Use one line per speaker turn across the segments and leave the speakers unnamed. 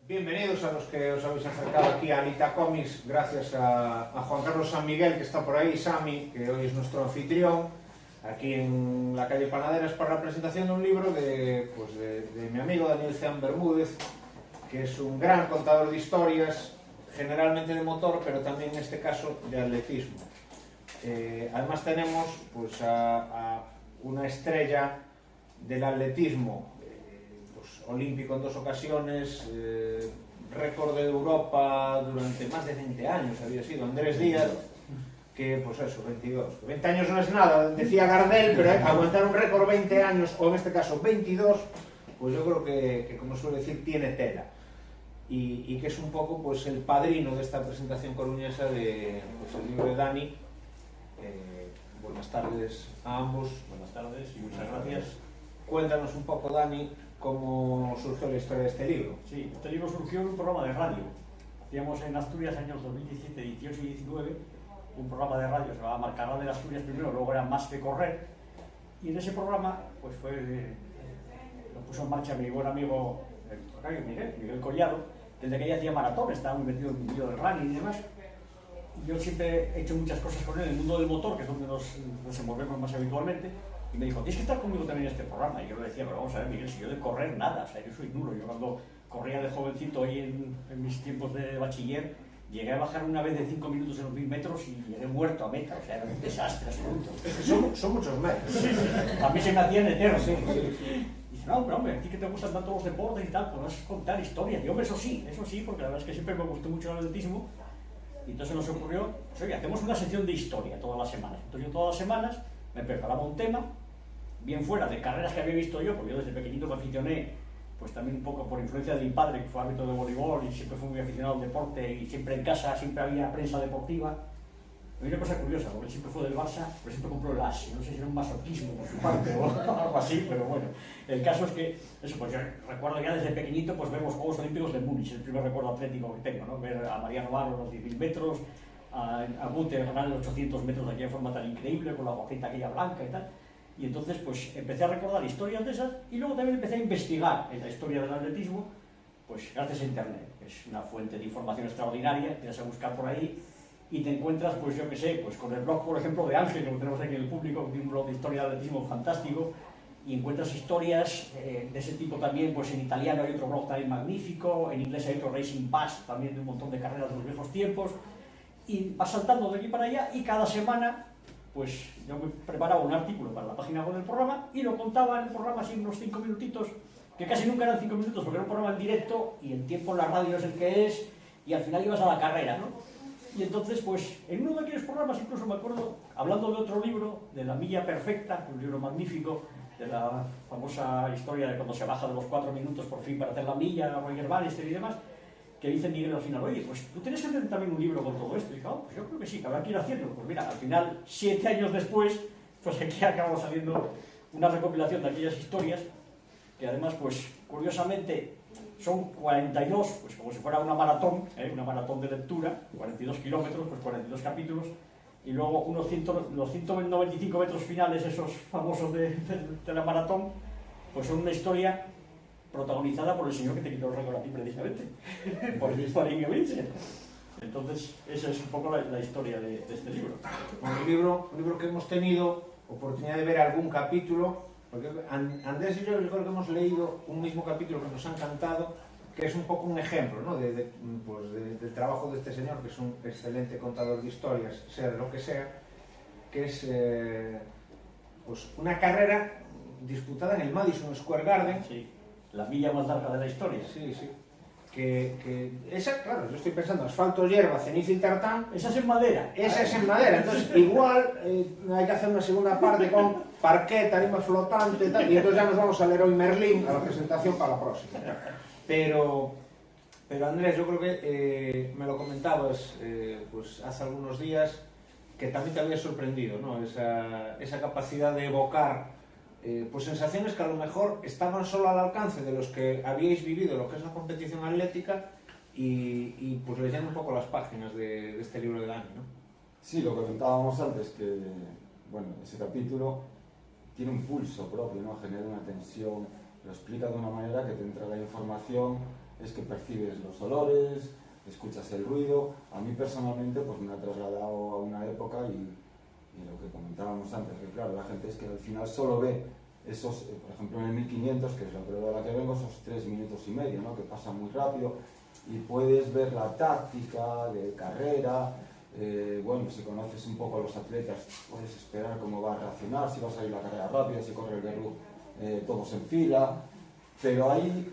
Bienvenidos a los que os habéis acercado aquí a Alita Comics, gracias a Juan Carlos San Miguel, que está por ahí, Sami, que hoy es nuestro anfitrión, aquí en la calle Panaderas, para la presentación de un libro de mi amigo Daniel Ceán Bermúdez, que es un gran contador de historias, generalmente de motor, pero también en este caso de atletismo. Además tenemos pues, a una estrella del atletismo, olímpico en 2 ocasiones, récord de Europa durante más de 20 años había sido Andrés Díaz, que pues eso, 22. 20 años no es nada, decía Gardel, pero aguantar un récord 20 años, o en este caso 22, pues yo creo que como suele decir, tiene tela. Y que es un poco pues el padrino de esta presentación coruñesa de pues, el libro de Dani. Buenas tardes a ambos.
Buenas tardes y muchas gracias.
Cuéntanos un poco, Dani, cómo surgió la historia de este libro.
Sí, este libro surgió en un programa de radio. Hacíamos en Asturias años 2017, 18 y 19 un programa de radio, se llamaba Marcará de Asturias primero, luego era Más que Correr. Y en ese programa pues lo puso en marcha mi buen amigo Miguel Collado, que desde que ella hacía maratón, estaba muy metido en el mundo del running y demás. Y yo siempre he hecho muchas cosas con él en el mundo del motor, que es donde nos desenvolvemos más habitualmente. Y me dijo, tienes que estar conmigo también en este programa. Y yo le decía, pero vamos a ver, Miguel, si yo de correr nada, o sea, yo soy nulo. Yo cuando corría de jovencito ahí en mis tiempos de bachiller, llegué a bajar una vez de 5 minutos en los 1000 metros y llegué muerto a meta, o sea, era un desastre absoluto.
Son muchos metros.
Sí, sí. A mí se me hacían eternos. Sí. Y dice, no, pero hombre, a ti que te gustan tanto los deportes y tal, podrás contar historias. Y hombre, eso sí, porque la verdad es que siempre me gustó mucho el atletismo. Y entonces nos ocurrió, pues, oye, hacemos una sección de historia todas las semanas. Entonces yo todas las semanas me preparaba un tema, bien fuera de carreras que había visto yo, porque yo desde pequeñito me aficioné, pues también un poco por influencia de mi padre, que fue árbitro de voleibol y siempre fue muy aficionado al deporte y siempre en casa siempre había prensa deportiva. Hay una cosa curiosa, porque él siempre fue del Barça, pero siempre compró el As, no sé si era un masoquismo por su parte o algo así, pero bueno. El caso es que, eso, pues yo recuerdo ya desde pequeñito, pues vemos Juegos Olímpicos de Múnich, el primer recuerdo atlético que tengo, ¿no? Ver a Mariano Barro los 10.000 metros, a Guter ganar los 800 metros de aquella forma tan increíble, con la gorrita aquella blanca y tal. Y entonces pues empecé a recordar historias de esas y luego también empecé a investigar en la historia del atletismo, pues gracias a internet, que es una fuente de información extraordinaria, te vas a buscar por ahí y te encuentras, pues yo qué sé, pues con el blog, por ejemplo, de Ángel, que lo tenemos aquí en el público, que tiene un blog de historia de atletismo fantástico, y encuentras historias de ese tipo también, pues en italiano hay otro blog también magnífico, en inglés hay otro Racing Pass, también de un montón de carreras de los viejos tiempos, y vas saltando de aquí para allá, y cada semana pues yo me preparaba un artículo para la página web del programa y lo contaba en el programa así unos 5 minutitos, que casi nunca eran 5 minutos porque era un programa en directo y el tiempo en la radio es el que es y al final ibas a la carrera, ¿no? Y entonces pues en uno de aquellos programas incluso me acuerdo, hablando de otro libro, de La Milla Perfecta, un libro magnífico, de la famosa historia de cuando se baja de los 4 minutos por fin para hacer la milla, Roger Bannister y demás, que dice Miguel al final, oye, pues tú tienes que hacer también un libro con todo esto. Y dije, oh, pues yo creo que sí, que habrá que ir haciendo. Pues mira, al final, 7 años después, pues aquí acabamos saliendo una recopilación de aquellas historias, que además, pues curiosamente, son 42, pues como si fuera una maratón de lectura, 42 kilómetros, pues 42 capítulos, y luego los 195 metros finales, esos famosos de la maratón, pues son una historia protagonizada por el señor que te quitó el récord a ti precisamente, por Ingebrigtsen. Entonces, esa es un poco la historia de este libro.
Un libro que hemos tenido oportunidad de ver algún capítulo, porque Andrés y yo creo que hemos leído un mismo capítulo que nos ha encantado, que es un poco un ejemplo, ¿no? del trabajo de este señor, que es un excelente contador de historias, sea de lo que sea, que es pues una carrera disputada en el Madison Square Garden.
Sí. La milla más larga de la historia.
Sí, sí. Esa, claro, yo estoy pensando, asfalto, hierba, ceniza y tartán.
Esa es en madera.
Esa es en madera, entonces igual hay que hacer una segunda parte con parquet, tarima flotante y tal, y entonces ya nos vamos a leer hoy Merlín a la presentación para la próxima. Pero Andrés, yo creo que me lo comentabas pues hace algunos días, que también te había sorprendido, ¿no? Esa capacidad de evocar pues sensaciones que a lo mejor estaban solo al alcance de los que habíais vivido lo que es la competición atlética y pues leyendo un poco las páginas de este libro de Dani, ¿no?
Sí, lo comentábamos antes, que bueno, ese capítulo tiene un pulso propio, ¿no? Genera una tensión, lo explica de una manera que te entra la información es que percibes los olores, escuchas el ruido. A mí personalmente pues me ha trasladado a una época y lo que comentábamos antes, que claro, la gente es que al final solo ve esos, por ejemplo en el 1500, que es la prueba de la que vengo, esos 3 minutos y medio, ¿no? Que pasa muy rápido, y puedes ver la táctica de carrera. Bueno, si conoces un poco a los atletas, puedes esperar cómo va a reaccionar, si va a salir la carrera rápida, si corre el Berru, todos en fila. Pero hay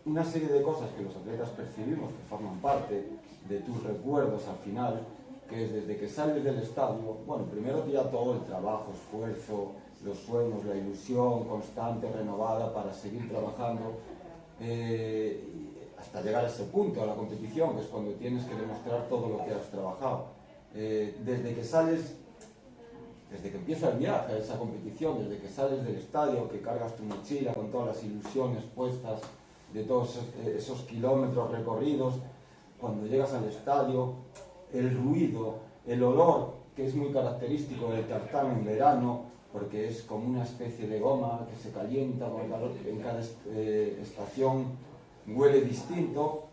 una serie de cosas que los atletas percibimos que forman parte de tus recuerdos al final, que es desde que sales del estadio, bueno, primero ya todo el trabajo, esfuerzo, los sueños, la ilusión constante, renovada para seguir trabajando, hasta llegar a ese punto, a la competición, que es cuando tienes que demostrar todo lo que has trabajado. Desde que sales, desde que empieza el viaje a esa competición, desde que sales del estadio, que cargas tu mochila con todas las ilusiones puestas de todos esos kilómetros recorridos, cuando llegas al estadio, el ruido, el olor, que es muy característico del tartán en verano, porque es como una especie de goma que se calienta con el calor, en cada estación huele distinto,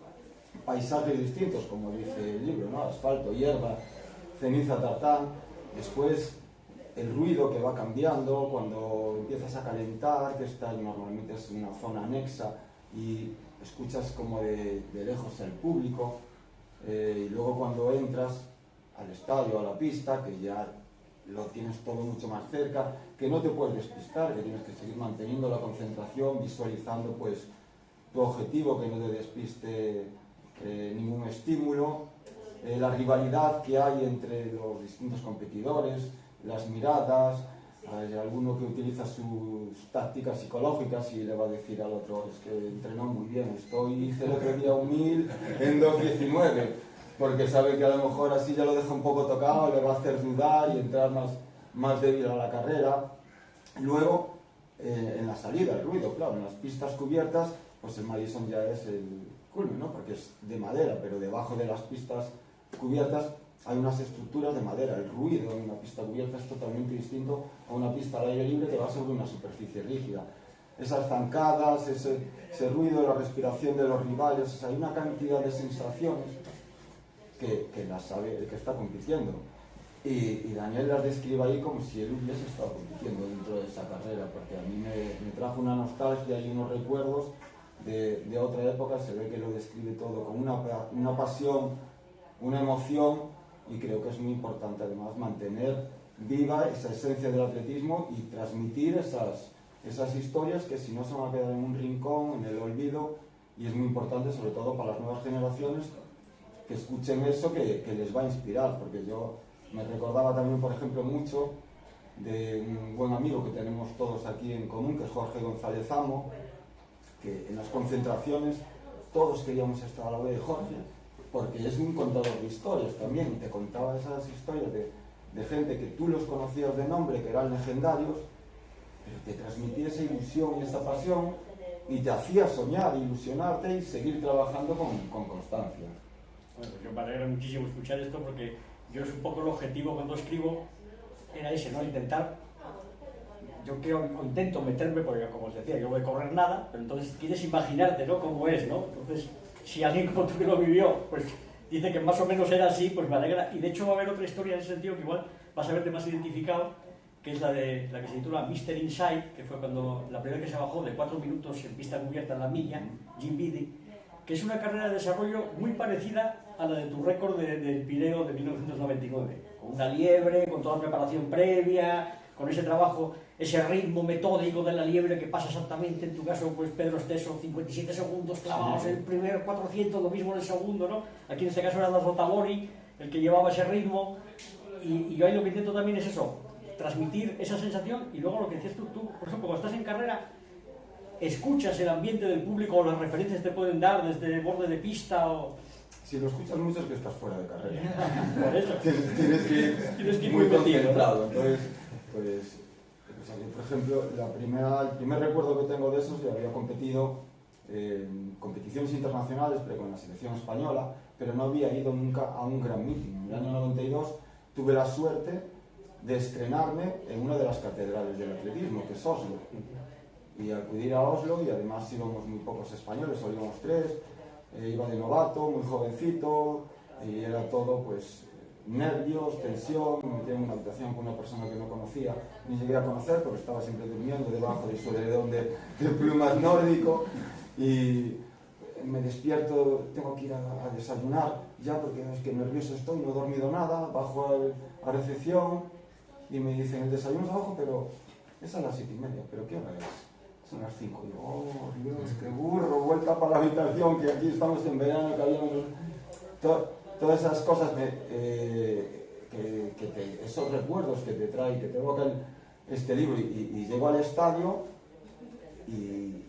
paisajes distintos, como dice el libro, ¿no? Asfalto, hierba, ceniza, tartán. Después el ruido que va cambiando cuando empiezas a calentar, que normalmente es una zona anexa, y escuchas como de lejos el público, y luego cuando entras al estadio, a la pista, que ya lo tienes todo mucho más cerca, que no te puedes despistar, que tienes que seguir manteniendo la concentración, visualizando pues tu objetivo, que no te despiste ningún estímulo, la rivalidad que hay entre los distintos competidores, las miradas. Hay alguno que utiliza sus tácticas psicológicas y le va a decir al otro, es que entrenó muy bien, hice el otro día un 1000 en 2:19, porque sabe que a lo mejor así ya lo deja un poco tocado, le va a hacer dudar y entrar más débil a la carrera. Luego, en la salida, el ruido, claro, en las pistas cubiertas, pues el Madison ya es el culmen, ¿no? Porque es de madera, pero debajo de las pistas cubiertas hay unas estructuras de madera. El ruido en una pista cubierta es totalmente distinto a una pista al aire libre que va sobre una superficie rígida. Esas zancadas, ese ruido, la respiración de los rivales, o sea, hay una cantidad de sensaciones que las sabe el que está compitiendo. Y Daniel las describe ahí como si él hubiese estado compitiendo dentro de esa carrera, porque a mí me trajo una nostalgia y unos recuerdos de otra época. Se ve que lo describe todo con una pasión, una emoción, y creo que es muy importante además mantener viva esa esencia del atletismo y transmitir esas historias que si no se van a quedar en un rincón, en el olvido, y es muy importante sobre todo para las nuevas generaciones que escuchen eso, que les va a inspirar, porque yo me recordaba también, por ejemplo, mucho de un buen amigo que tenemos todos aquí en común, que es Jorge González Amo, que en las concentraciones todos queríamos estar a la vez de Jorge, porque es un contador de historias también, te contaba esas historias de gente que tú los conocías de nombre, que eran legendarios, pero te transmitía esa ilusión y esa pasión, y te hacía soñar, ilusionarte y seguir trabajando con constancia.
Bueno, yo me alegra muchísimo escuchar esto, porque yo es un poco el objetivo cuando escribo, era ese, ¿no? Intentar, yo intento meterme, porque como os decía, yo no voy a correr nada, pero entonces quieres imaginarte, ¿no? Cómo es, ¿no? Entonces, si alguien como tú que lo vivió, pues dice que más o menos era así, pues me alegra. Y de hecho va a haber otra historia en ese sentido que igual vas a verte más identificado, que es la que se titula Mr. Inside, que fue cuando la primera que se bajó de 4 minutos en pista cubierta en la milla, Jim Beattie, que es una carrera de desarrollo muy parecida a la de tu récord del Pireo de 1999, con una liebre, con toda la preparación previa, con ese trabajo, ese ritmo metódico de la liebre que pasa exactamente, en tu caso, pues Pedro Esteso, 57 segundos clavados, el primer 400, lo mismo en el segundo, ¿no? Aquí en este caso era Dazo Tabori el que llevaba ese ritmo, y yo ahí lo que intento también es eso, transmitir esa sensación. Y luego lo que decías tú, por ejemplo, cuando estás en carrera, escuchas el ambiente del público, o las referencias te pueden dar desde el borde de pista, o...
Si lo escuchas mucho es que estás fuera de carrera.
Por eso.
Tienes que ir muy concentrado. Entonces, pues por ejemplo, el primer recuerdo que tengo de esos, yo había competido en competiciones internacionales, pero con la selección española, pero no había ido nunca a un Gran Meeting. En el año 92 tuve la suerte de estrenarme en una de las catedrales del atletismo, que es Oslo. Y acudir a Oslo, y además íbamos muy pocos españoles, solo íbamos 3, iba de novato, muy jovencito, y era todo pues nervios, tensión. Me metí en una habitación con una persona que no conocía, ni llegué a conocer porque estaba siempre durmiendo debajo de su edredón de plumas nórdico, y me despierto, tengo que ir a desayunar ya porque es que nervioso estoy, no he dormido nada, bajo a recepción y me dicen el desayuno es abajo, pero es a las 7:30, ¿pero qué hora es? Son las 5. Digo, oh Dios, qué burro, vuelta para la habitación, que aquí estamos en verano, que habíamos... Todas esas cosas, esos recuerdos que te trae, que te evoca este libro, y llego al estadio y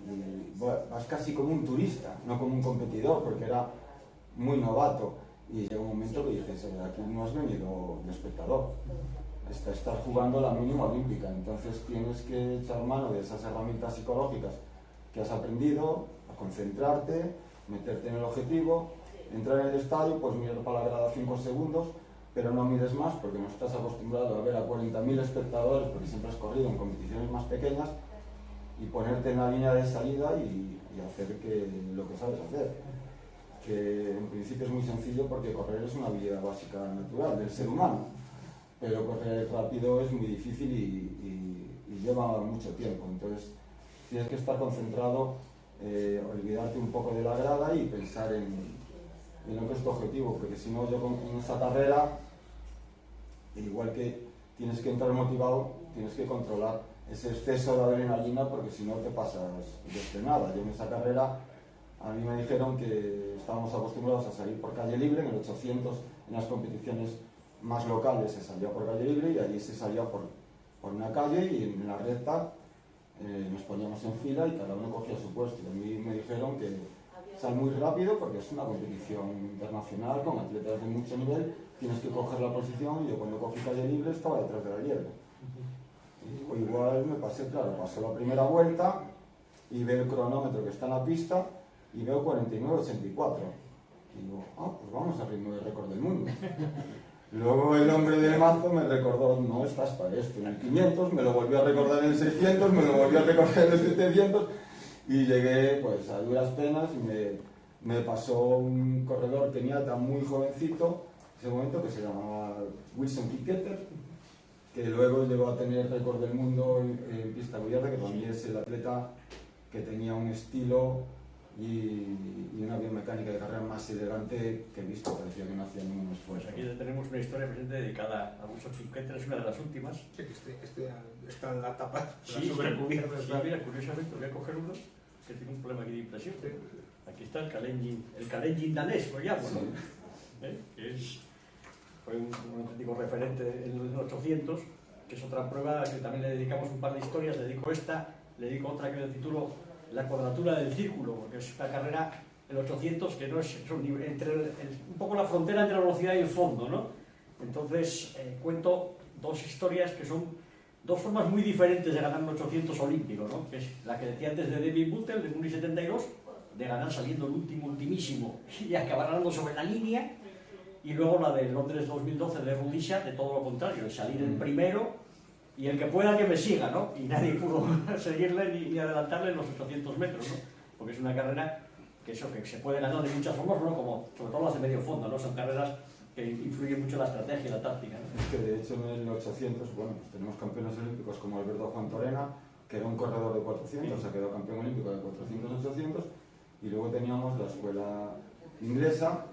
vas casi como un turista, no como un competidor, porque era muy novato, y llega un momento que dices, aquí no has venido de espectador, estás jugando la mínima olímpica, entonces tienes que echar mano de esas herramientas psicológicas que has aprendido, a concentrarte, meterte en el objetivo, entrar en el estadio, pues mirar para la grada 5 segundos, pero no mires más porque no estás acostumbrado a ver a 40.000 espectadores, porque siempre has corrido en competiciones más pequeñas, y ponerte en la línea de salida y hacer lo que sabes hacer, que en principio es muy sencillo porque correr es una habilidad básica natural del ser humano, pero correr rápido es muy difícil y lleva mucho tiempo. Entonces tienes que estar concentrado, olvidarte un poco de la grada y pensar en lo que es tu objetivo, porque si no, yo en esa carrera, igual que tienes que entrar motivado, tienes que controlar ese exceso de adrenalina, porque si no te pasas de frenada. Yo en esa carrera, a mí me dijeron que estábamos acostumbrados a salir por calle libre. En el 800, en las competiciones más locales, se salía por calle libre, y allí se salía por una calle, y en la recta nos poníamos en fila y cada uno cogía su puesto. Y a mí me dijeron que sal muy rápido porque es una competición internacional con atletas de mucho nivel, tienes que coger la posición, y yo cuando cogí calle libre estaba detrás de la liebre. Y igual me pasé, claro, pasó la primera vuelta y veo el cronómetro que está en la pista y veo 49.84. Y digo, pues vamos al ritmo del récord del mundo. Luego el hombre del mazo me recordó, no estás para esto. En el 500 me lo volvió a recordar, en el 600 me lo volvió a recordar, en el 700, y llegué pues a duras penas, y me pasó un corredor keniata muy jovencito en ese momento, que se llamaba Wilson Kipketer, que luego llegó a tener récord del mundo en pista abierta, que para mí es el atleta que tenía un estilo y una biomecánica de carrera más elegante que he visto. Parecía que no hacía ningún esfuerzo.
Pues aquí tenemos una historia presente dedicada a Wilson Kipketer, es una de las últimas.
Sí, este está en la tapa,
sí, sobrecubierta. Sí, mira, curiosamente voy a coger uno que tiene un problema aquí de impresión. Aquí está el Kalenjin danés, por ejemplo, ¿no?
Sí.
Que fue un auténtico referente en los 800, que es otra prueba que también le dedicamos un par de historias. Le dedico otra que le titulo La cuadratura del círculo, porque es una carrera, el 800, que no es un poco la frontera entre la velocidad y el fondo, ¿no? Entonces cuento dos historias que son dos formas muy diferentes de ganar un 800 olímpico, ¿no? Que es la que decía antes de David Buttel, de Muni 72, de ganar saliendo el ultimísimo y acabar ganando sobre la línea, y luego la de Londres 2012 de Rudisha, de todo lo contrario, de salir el primero y el que pueda que me siga, ¿no? Y nadie pudo seguirle ni adelantarle en los 800 metros, ¿no? Porque es una carrera que se puede ganar de muchas formas, ¿no? Como sobre todo las de medio fondo, ¿no? Son carreras que influyen mucho en la estrategia y la táctica, ¿no?
Es que de hecho en el 800, bueno, pues tenemos campeones olímpicos como Alberto Juan Torena, que era un corredor de 400, se quedó campeón olímpico de 400-800, y luego teníamos la escuela inglesa,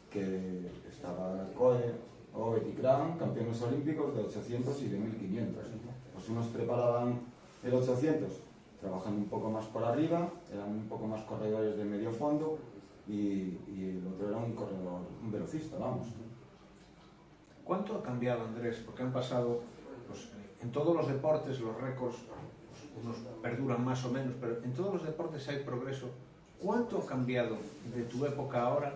que estaba Coe, Ovet y Cram, campeones olímpicos de 800 y de 1500. Pues unos preparaban el 800 trabajando un poco más por arriba, eran un poco más corredores de medio fondo, y el otro era un corredor, un velocista, vamos.
¿Cuánto ha cambiado, Andrés? Porque han pasado, pues, en todos los deportes los récords, pues, unos perduran más o menos, pero en todos los deportes hay progreso. ¿Cuánto ha cambiado de tu época ahora,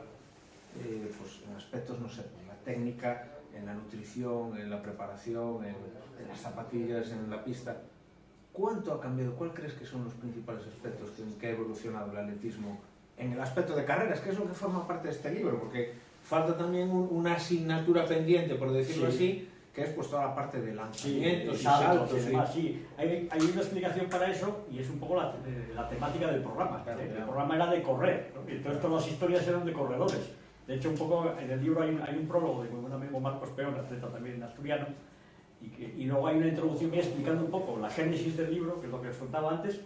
pues en aspectos, no sé, en la técnica, en la nutrición, en la preparación, en las zapatillas, en la pista? ¿Cuánto ha cambiado? ¿Cuál crees que son los principales aspectos que ha evolucionado el atletismo en el aspecto de carreras, que es lo que forma parte de este libro? Porque falta también una asignatura pendiente, por decirlo así, que es pues toda la parte de
Sí,
lanzamientos y
saltos
saltos.
y demás, sí. Hay una explicación para eso y es un poco la temática del programa.
Claro,
El
claro.
programa era de correr, ¿no? Y entonces todas las historias eran de corredores. De hecho, un poco en el libro hay un prólogo de mi buen amigo Marcos Peón, atleta también asturiano, y luego hay una introducción explicando un poco la génesis del libro, que es lo que os contaba antes,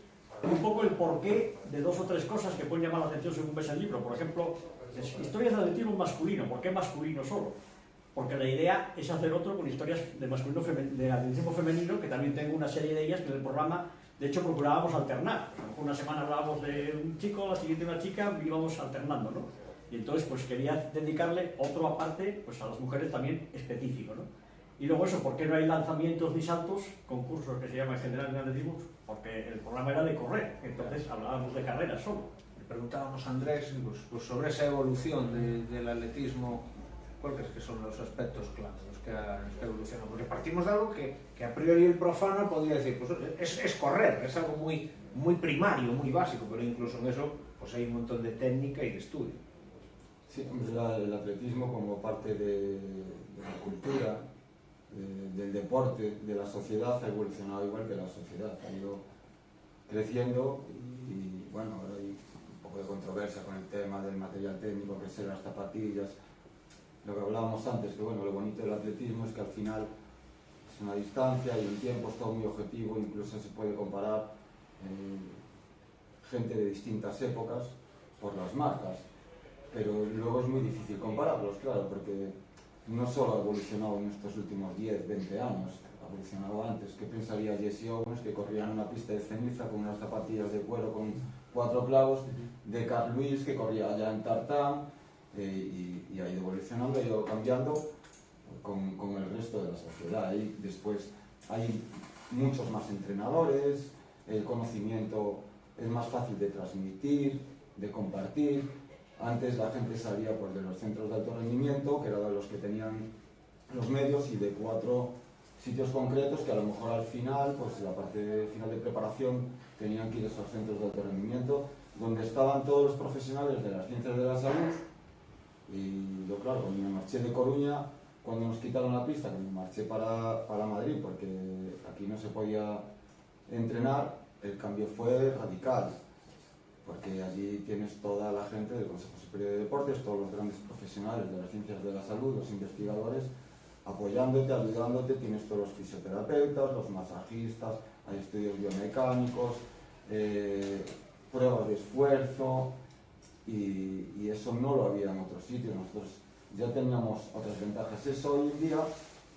y un poco el porqué de 2 o 3 cosas que pueden llamar la atención según ves el libro. Por ejemplo, historias de atletismo masculino. ¿Por qué masculino solo? Porque la idea es hacer otro con historias de masculino de atletismo femenino, que también tengo una serie de ellas que en el programa, de hecho, procurábamos alternar. Una semana hablábamos de un chico, la siguiente una chica, y íbamos alternando, ¿no? Y entonces, pues quería dedicarle otro aparte, pues a las mujeres también específico, ¿no? Y luego eso, ¿por qué no hay lanzamientos ni saltos? Concursos que se llama en general en atletismo, porque el programa era de correr, entonces hablábamos de carreras solo.
Le preguntábamos a Andrés pues sobre esa evolución del atletismo, ¿cuál crees que son los aspectos clave los que evolucionan? Porque partimos de algo que a priori el profano podría decir, pues es correr, es algo muy, muy primario, muy básico, pero incluso en eso pues hay un montón de técnica y de estudio.
Sí, hombre, el atletismo como parte de la cultura, del deporte, de la sociedad, ha evolucionado igual que la sociedad, ha ido creciendo y bueno, ahora hay un poco de controversia con el tema del material técnico, que son las zapatillas, lo que hablábamos antes, que bueno, lo bonito del atletismo es que al final es una distancia y un tiempo, es todo muy objetivo, incluso se puede comparar gente de distintas épocas por las marcas, pero luego es muy difícil compararlos, claro, porque no solo ha evolucionado en estos últimos 10, 20 años, ha evolucionado antes. ¿Qué pensaría Jesse Owens, que corría en una pista de ceniza con unas zapatillas de cuero con 4 clavos, de Carl Lewis, que corría allá en tartán, y ha ido evolucionando, ha ido cambiando con el resto de la sociedad. Y después hay muchos más entrenadores, el conocimiento es más fácil de transmitir, de compartir. Antes la gente salía pues, de los centros de alto rendimiento, que eran los que tenían los medios, y de 4 sitios concretos que a lo mejor al final, pues la parte final de preparación, tenían que ir a esos centros de alto rendimiento, donde estaban todos los profesionales de las ciencias de la salud. Y yo, claro, cuando me marché de Coruña, cuando nos quitaron la pista, que me marché para Madrid, porque aquí no se podía entrenar, el cambio fue radical. Porque allí tienes toda la gente del Consejo Superior de Deportes, todos los grandes profesionales de las ciencias de la salud, los investigadores, apoyándote, ayudándote, tienes todos los fisioterapeutas, los masajistas, hay estudios biomecánicos, pruebas de esfuerzo, y eso no lo había en otros sitios. Nosotros ya teníamos otras ventajas. Eso hoy en día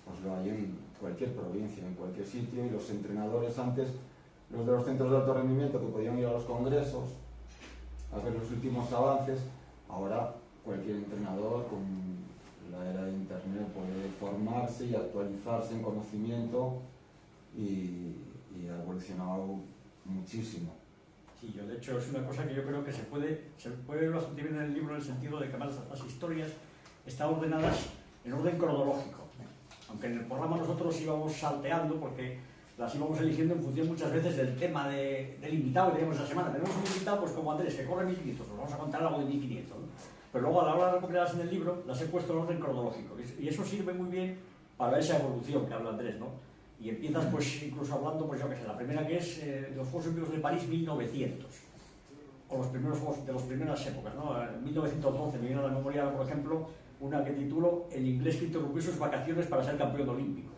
pues lo hay en cualquier provincia, en cualquier sitio, y los entrenadores antes, los de los centros de alto rendimiento que podían ir a los congresos, a ver los últimos avances, ahora cualquier entrenador con la era de internet puede formarse y actualizarse en conocimiento, y ha evolucionado muchísimo.
Sí, yo de hecho es una cosa que yo creo que se puede ver bastante bien en el libro, en el sentido de que además las historias están ordenadas en orden cronológico. Aunque en el programa nosotros íbamos salteando porque las íbamos eligiendo en función muchas veces del tema del invitado que teníamos esa semana. Tenemos un invitado pues como Andrés, que corre 1500, nos vamos a contar algo de 1500, ¿no? Pero luego a la hora de recopilarlas en el libro las he puesto en orden cronológico, y eso sirve muy bien para esa evolución que habla Andrés, ¿no? Y empiezas pues incluso hablando, pues yo qué sé, la primera que es de los Juegos Olímpicos de París 1900, o los primeros Juegos de las primeras épocas, ¿no? En 1912 me viene a la memoria, por ejemplo, una que titulo El inglés que interrumpió sus vacaciones para ser campeón olímpico.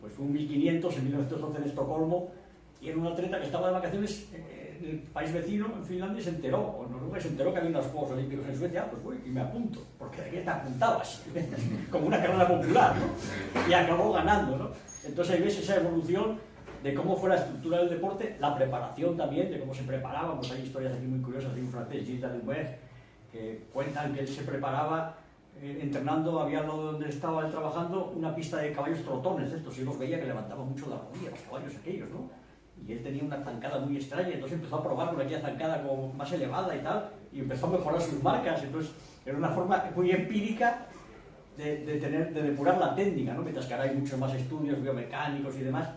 Pues fue un 1500 en 1912 en Estocolmo, y era un atleta que estaba de vacaciones en el país vecino, en Finlandia, y se enteró, o en Noruega, se enteró que había unos Juegos Olímpicos en Suecia. Pues voy y me apunto, porque de qué te apuntabas, como una carrera popular, ¿no? Y acabó ganando, ¿no? Entonces ahí ves esa evolución de cómo fue la estructura del deporte, la preparación también, de cómo se preparaba. Pues hay historias aquí muy curiosas, hay un francés, Gilles Dalembert, que cuentan que él se preparaba entrenando, había al lado donde estaba él trabajando una pista de caballos trotones, estos, y los veía que levantaban mucho la rodilla, los caballos aquellos, ¿no? Y él tenía una zancada muy extraña, entonces empezó a probar con aquella zancada como más elevada y tal, y empezó a mejorar sus marcas. Entonces era una forma muy empírica de depurar la técnica, ¿no? Mientras que ahora hay muchos más estudios biomecánicos y demás,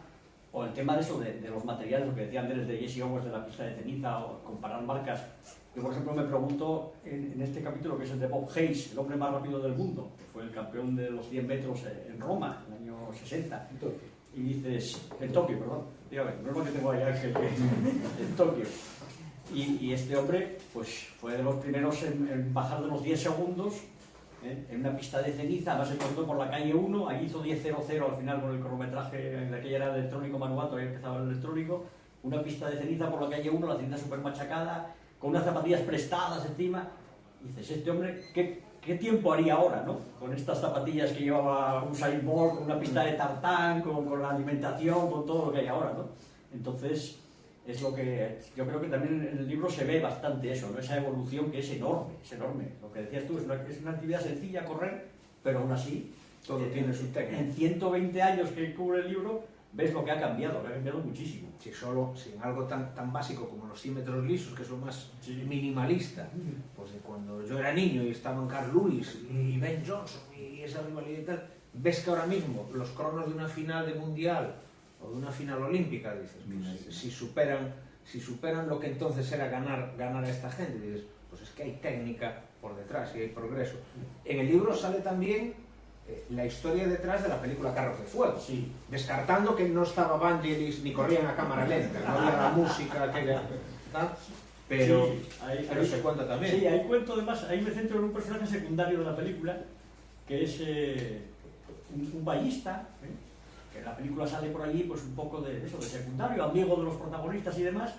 o el tema de eso, de los materiales, lo que decía Andrés de Jesse Owens de la pista de ceniza, o comparar marcas Yo, por ejemplo, me pregunto en este capítulo, que es el de Bob Hayes, el hombre más rápido del mundo, que fue el campeón de los 100 metros en Roma, en el año 60. Y dices, en Tokio, perdón, dígame, no es lo que tengo ahí, Ángel, en Tokio. Y este hombre, pues, fue de los primeros en bajar de los 10 segundos en una pista de ceniza. Además se cortó por la calle 1, ahí hizo 10.00 al final con el cronometraje, de aquella era electrónico manual, todavía empezaba el electrónico. Una pista de ceniza por la calle 1, la ceniza súper machacada, con unas zapatillas prestadas encima. Y dices, este hombre, ¿qué tiempo haría ahora, no? Con estas zapatillas que llevaba Usain Bolt, con una pista de tartán, con la alimentación, con todo lo que hay ahora, ¿no? Entonces, es lo que yo creo que también en el libro se ve bastante eso, ¿no? Esa evolución que es enorme, es enorme. Lo que decías tú, es una actividad sencilla, correr, pero aún así,
todo tiene su técnica.
En 120 años que cubre el libro, ves lo que ha cambiado muchísimo.
Si solo, sin algo tan básico como los 100 metros lisos, que es lo más minimalista, pues de cuando yo era niño y estaban Carl Lewis y Ben Johnson y esa rivalidad y tal, ves que ahora mismo los cronos de una final de mundial o de una final olímpica, dices, pues, si superan lo que entonces era ganar a esta gente, dices, pues es que hay técnica por detrás y hay progreso. En el libro sale también la historia detrás de la película Carros de Fuego,
sí.
Descartando que no estaba Vangelis ni corrían a cámara lenta, no había la música aquella, ¿no? Pero,
sí,
pero se cuenta también.
Sí, ahí cuento además, ahí me centro en un personaje secundario de la película, que es un ballista, que en la película sale por allí pues un poco de eso, de secundario, amigo de los protagonistas y demás,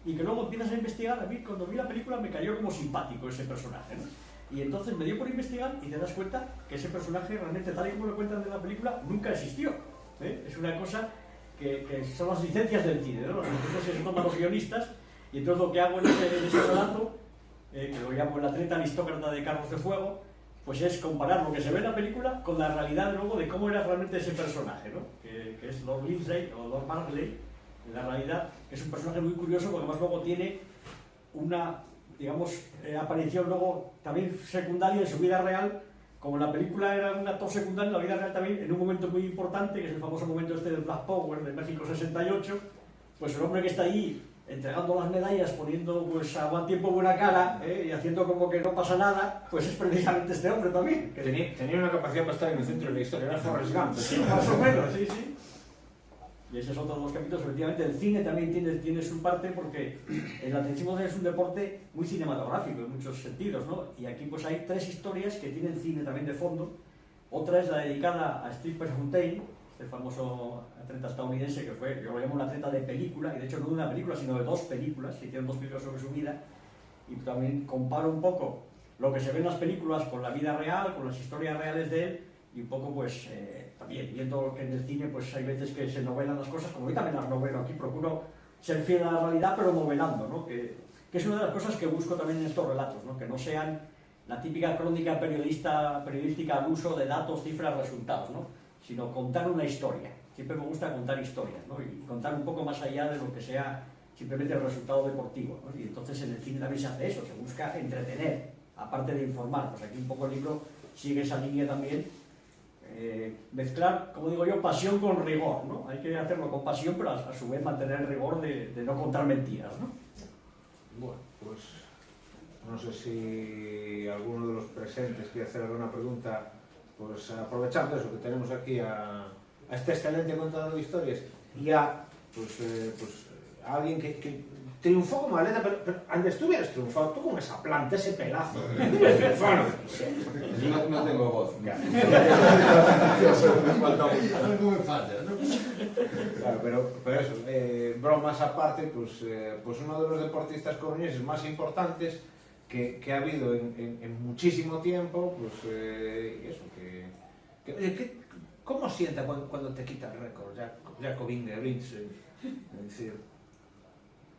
y que luego empiezas a investigar. A mí, cuando vi la película, me cayó como simpático ese personaje, ¿no? Y entonces me dio por investigar y te das cuenta que ese personaje realmente, tal y como lo cuentan de la película, nunca existió. Es una cosa que son las licencias del cine, ¿no? Las licencias que se toman los guionistas, y entonces lo que hago en ese relato, que lo llamo El atleta aristócrata de Carros de Fuego, pues es comparar lo que se ve en la película con la realidad luego de cómo era realmente ese personaje, ¿no? Que es Lord Lindsay o Lord Marley, en la realidad, que es un personaje muy curioso porque además luego tiene una, digamos, aparición luego también secundaria en su vida real. Como en la película era un actor secundario, en la vida real también, en un momento muy importante, que es el famoso momento este del Black Power de México 68, pues el hombre que está ahí entregando las medallas, poniendo pues a buen tiempo buena cara, y haciendo como que no pasa nada, pues es precisamente este hombre también. Que
tenía una capacidad para estar en el centro de la historia, era Forrest Gump.
Sí, más o menos, sí, sí. Y ese es otro de los capítulos. Efectivamente, el cine también tiene su parte, porque el atletismo es un deporte muy cinematográfico en muchos sentidos, ¿no? Y aquí pues hay tres historias que tienen cine también de fondo. Otra es la dedicada a Steve Prefontaine, el famoso atleta estadounidense que fue, yo lo llamo un atleta de película, y de hecho no de una película, sino de dos películas, se hicieron dos películas sobre su vida, y también comparo un poco lo que se ve en las películas con la vida real, con las historias reales de él, y un poco pues también viendo que en el cine pues hay veces que se novelan las cosas, como yo también las novelo aquí, procuro ser fiel a la realidad pero novelando, ¿no? Que es una de las cosas que busco también en estos relatos, ¿no? Que no sean la típica crónica periodística al uso de datos, cifras, resultados, ¿no? Sino contar una historia. Siempre me gusta contar historias, ¿no? Y contar un poco más allá de lo que sea simplemente el resultado deportivo, ¿no? Y entonces en el cine también se hace eso, se busca entretener, aparte de informar. Pues aquí un poco el libro sigue esa línea también. Mezclar, como digo yo, pasión con rigor, ¿no? Hay que hacerlo con pasión, pero a su vez mantener el rigor de no contar mentiras, ¿no?
Bueno, pues no sé si alguno de los presentes quiere hacer alguna pregunta, pues aprovechando eso, que tenemos aquí a este excelente contador de historias y a alguien que triunfó como atleta, pero antes tú hubieras triunfado tú con esa planta, ese pelazo. Bueno,
yo no tengo voz.
Claro,
Algo me falta, ¿no?
claro, pero eso, bromas aparte, pues uno de los deportistas coruñeses más importantes que ha habido en muchísimo tiempo, pues eso, ¿cómo sienta cuando te quita el récord, Jacobin de Brins? Es decir,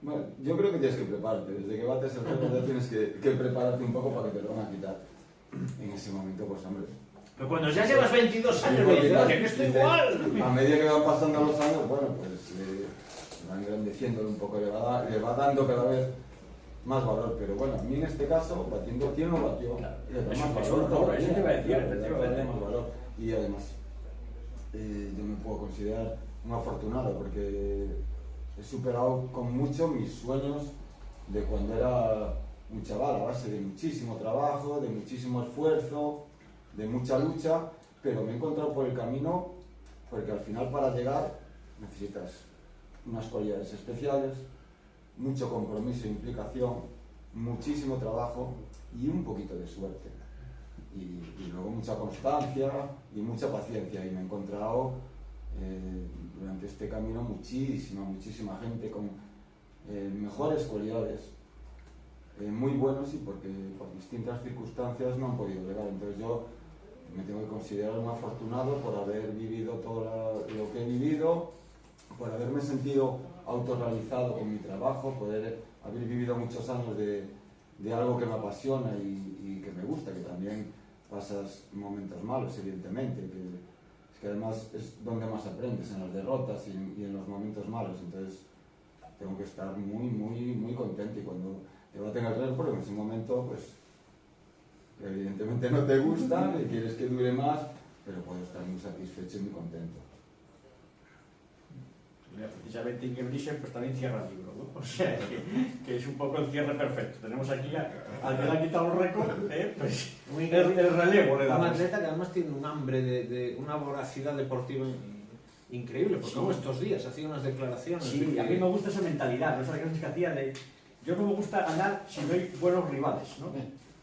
Bueno, yo creo que tienes que prepararte. Desde que bates el récord ya tienes que prepararte un poco para que te lo van a quitar. En ese momento, pues hombre.
pero cuando ya llevas 22 años, que estoy igual.
A medida que van pasando los años, bueno, pues va engrandeciéndolo un poco, le va dando cada vez más valor. Pero bueno, a mí en este caso, batiendo, ¿quién lo batió?
Claro.
Le da
Eso
más
es
valor
otro,
todavía,
eso te iba a decir,
claro, le da
efectivamente.
más valor. Y además, yo me puedo considerar un afortunado porque he superado con mucho mis sueños de cuando era un chaval a base de muchísimo trabajo, de muchísimo esfuerzo, de mucha lucha, pero me he encontrado por el camino porque al final para llegar necesitas unas cualidades especiales, mucho compromiso e implicación, muchísimo trabajo y un poquito de suerte. Y luego mucha constancia y mucha paciencia. Y me he encontrado durante este camino muchísima gente con mejores cualidades, muy buenos, y porque por distintas circunstancias no han podido llegar. Entonces yo me tengo que considerar un afortunado por haber vivido todo lo que he vivido, por haberme sentido autorrealizado con mi trabajo, poder haber vivido muchos años de algo que me apasiona y que me gusta, que también pasas momentos malos, evidentemente, que además es donde más aprendes, en las derrotas y en los momentos malos. Entonces tengo que estar muy contento, y cuando te baten el reloj, porque en ese momento pues evidentemente no te gusta y quieres que dure más, pero puedo estar muy satisfecho y muy contento.
Precisamente Ingebrigtsen pues también cierra el libro, ¿no? O sea, que es un poco el cierre perfecto. Tenemos aquí al que le ha quitado el récord, pues el relevo le damos.
Un atleta que además tiene un hambre de una voracidad deportiva increíble, porque como estos días hacía unas declaraciones.
Sí, a mí me gusta esa mentalidad, ¿no? Esa declaración que hacía de yo no me gusta ganar si no hay buenos rivales, ¿no?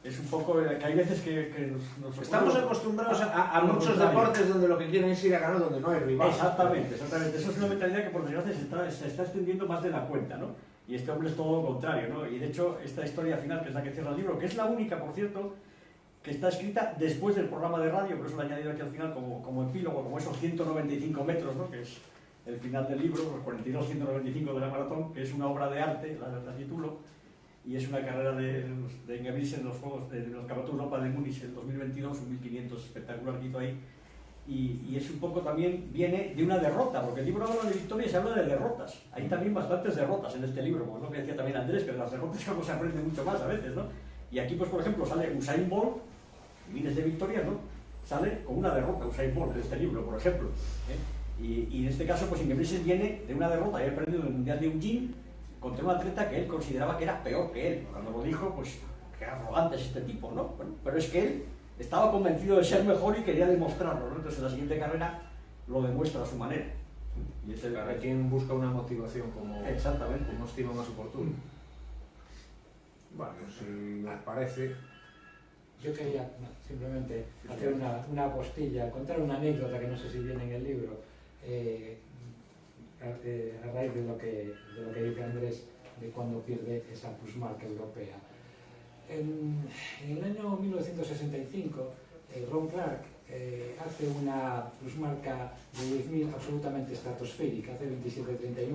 Es un poco que hay veces que nos
estamos acostumbrados a muchos deportes donde lo que quieren es ir a ganar donde no hay rival.
Exactamente. Eso es una mentalidad que por desgracia se está extendiendo más de la cuenta, ¿no? Y este hombre es todo lo contrario, ¿no? Y de hecho esta historia final, que es la que cierra el libro, que es la única, por cierto, que está escrita después del programa de radio, por eso lo he añadido aquí al final como epílogo, como esos 195 metros, ¿no? Que es el final del libro, los 42-195 de la maratón, que es una obra de arte, la titulo, y es una carrera de Ingebrigtsen en los Juegos de los Campeonatos de Europa de Múnich en 2022, un 1500 espectacular que hizo ahí, y es un poco también, viene de una derrota, porque el libro habla de victorias y habla de derrotas. Hay también bastantes derrotas en este libro, como es lo que decía también Andrés, que de las derrotas como se aprende mucho más a veces, ¿no? Y aquí, pues por ejemplo, sale Usain Bolt, miles de victorias, ¿no? Sale con una derrota Usain Bolt en este libro, por ejemplo, y en este caso, pues Ingebrigtsen viene de una derrota, había perdido en el Mundial de Eugene contra un atleta que él consideraba que era peor que él. Cuando lo dijo, pues, qué arrogante es este tipo, ¿no? Bueno, pero es que él estaba convencido de ser mejor y quería demostrarlo, ¿no? Entonces en la siguiente carrera lo demuestra a su manera.
Y es para quien busca una motivación como estilo más oportuno. Bueno, si os parece...
Yo quería simplemente hacer una postilla, contar una anécdota que no sé si viene en el libro, a raíz de lo que dice Andrés, de cuando pierde esa plusmarca europea. En el año 1965, Ron Clark hace una plusmarca de 10.000 absolutamente estratosférica, hace 27.39.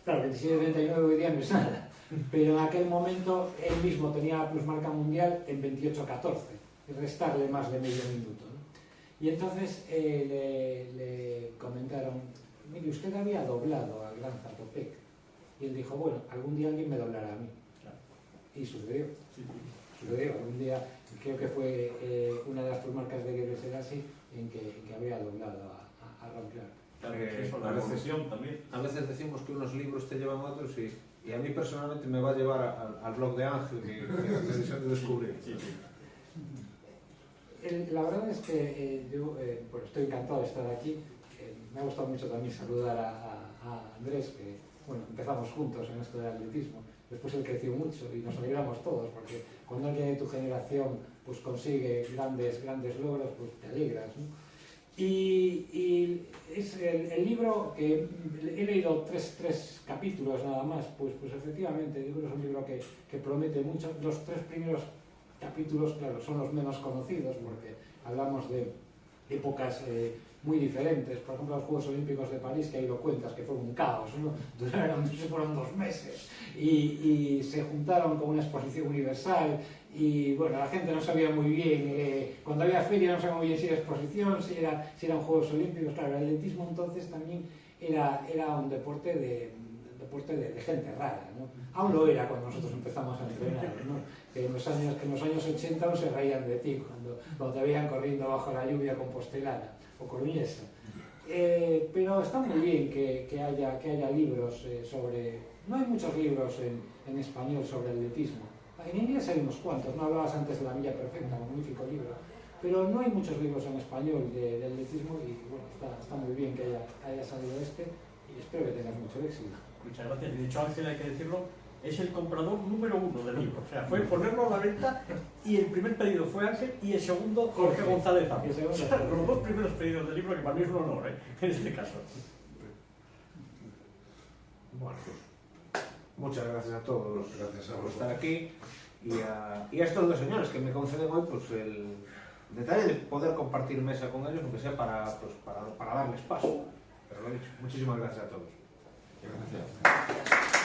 Claro, 27.39 hoy día no es nada, pero en aquel momento él mismo tenía la plusmarca mundial en 28.14, restarle más de medio minuto, ¿no? Y entonces le comentaron: mire, usted había doblado al gran Zatopek. Y él dijo: bueno, algún día alguien me doblará a mí. Y sucedió. Sucedió. Algún día, creo que fue una de las plusmarcas de Gebre Selassie en que había doblado a Ron Clark.
A veces decimos que unos libros te llevan a otros y a mí personalmente me va a llevar al blog de Ángel, que es decisión de descubrir.
La verdad es que yo pues estoy encantado de estar aquí. Me ha gustado mucho también saludar a Andrés, que bueno, empezamos juntos en esto del atletismo. Después él creció mucho y nos alegramos todos, porque cuando alguien de tu generación pues consigue grandes logros, pues te alegras, ¿no? Y es el libro que he leído tres capítulos nada más, pues efectivamente digo que es un libro que promete mucho. Los tres primeros capítulos, claro, son los menos conocidos porque hablamos de épocas muy diferentes. Por ejemplo, los Juegos Olímpicos de París, que ahí lo cuentas, que fue un caos, ¿no? Fueron 2 meses y se juntaron con una exposición universal y bueno, la gente no sabía muy bien, cuando había feria no sabía muy bien si era exposición, si eran Juegos Olímpicos. Claro, el atletismo entonces también era un deporte de gente rara, ¿no? Aún lo era cuando nosotros empezamos a entrenar, ¿no? Que en los años 80 no se reían de ti cuando te veían corriendo bajo la lluvia compostelana o coruñesa. Pero está muy bien que haya libros sobre no hay muchos libros en español sobre atletismo. En inglés hay unos cuantos, no hablabas antes de La Milla Perfecta, un magnífico libro, pero no hay muchos libros en español de atletismo y bueno, está muy bien que haya salido este y espero que tengas mucho éxito.
Muchas gracias. De hecho, Ángel, hay que decirlo, es el comprador número 1 del libro. O sea, fue ponerlo a la venta y el primer pedido fue Ángel y el segundo Jorge González Zambos. O sea, los dos primeros pedidos del libro, que para mí es un honor, en este caso.
Bueno, pues, muchas gracias a todos
Gracias a
por
vosotros.
estar aquí y a estos dos señores que me conceden hoy pues, el detalle de poder compartir mesa con ellos, aunque sea para darles paso. Pero lo he dicho, muchísimas gracias a todos.
Gracias.